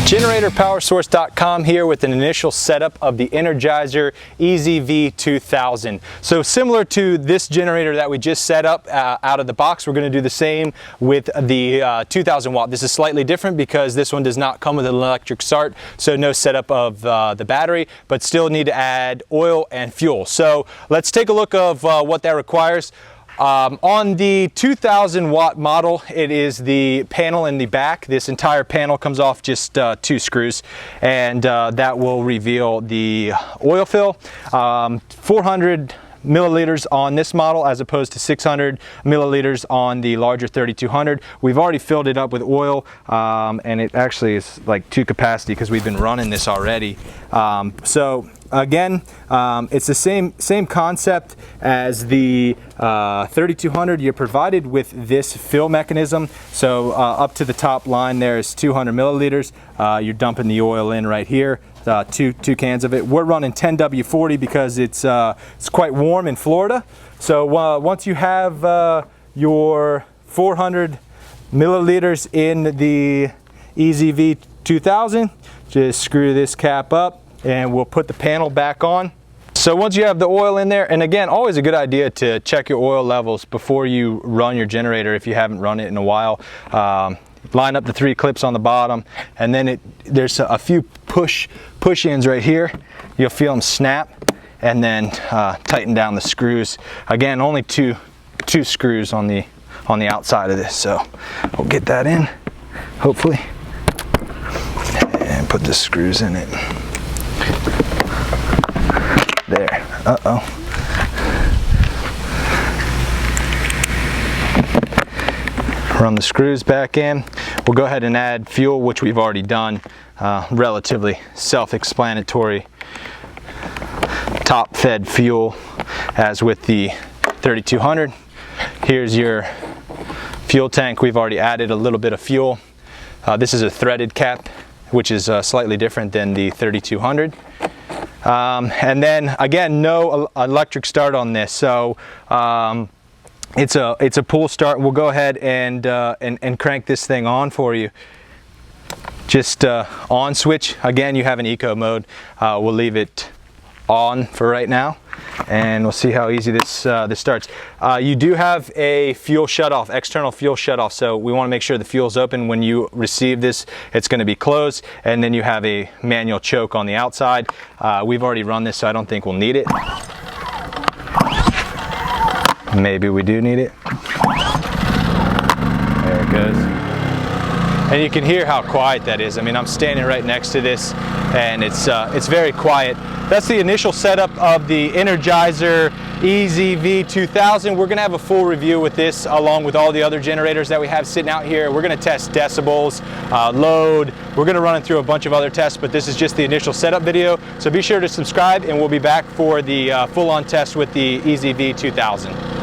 GeneratorPowerSource.com here with an initial setup of the Energizer eZV2000. So similar to this generator that we just set up out of the box, we're going to do the same with the 2000 watt. This is slightly different because this one does not come with an electric start, so no setup of the battery, but still need to add oil and fuel. So let's take a look of what that requires. On the 2000 watt model, it is the panel in the back. This entire panel comes off just 2 screws, and that will reveal the oil fill. 400 milliliters on this model as opposed to 600 milliliters on the larger 3200. We've already filled it up with oil, and it actually is like to capacity because we've been running this already. So again, it's the same concept as the 3200. You're provided with this fill mechanism. So up to the top line there is 200 milliliters. You're dumping the oil in right here. Two cans of it. We're running 10W40 because it's quite warm in Florida. So once you have your 400 milliliters in the eZV2000, just screw this cap up and we'll put the panel back on. So once you have the oil in there, and again, always a good idea to check your oil levels before you run your generator if you haven't run it in a while. Line up the 3 clips on the bottom, and then there's a few push-ins right here. You'll feel them snap, and then tighten down the screws. Again, only two screws on the outside of this, so we'll get that in, hopefully, and put the screws in it. There. Uh-oh. Run the screws back in. We'll go ahead and add fuel, which we've already done. Relatively self-explanatory. Top fed fuel as with the 3200. Here's your fuel tank. We've already added a little bit of fuel. This is a threaded cap, which is slightly different than the 3200. And then again, no electric start on this. So it's a pull start. We'll go ahead and crank this thing on for you. Just on switch. Again, you have an eco mode. We'll leave it on for right now, and we'll see how easy this starts. You do have a fuel shutoff, external fuel shutoff, so we want to make sure the fuel's open when you receive this. It's going to be closed, and then you have a manual choke on the outside. We've already run this, so I don't think we'll need it. Maybe we do need it. There it goes. And you can hear how quiet that is. I mean, I'm standing right next to this, and it's very quiet. That's the initial setup of the Energizer eZV2000. We're gonna have a full review with this along with all the other generators that we have sitting out here. We're gonna test decibels, load. We're gonna run it through a bunch of other tests, but this is just the initial setup video. So be sure to subscribe, and we'll be back for the full-on test with the eZV2000.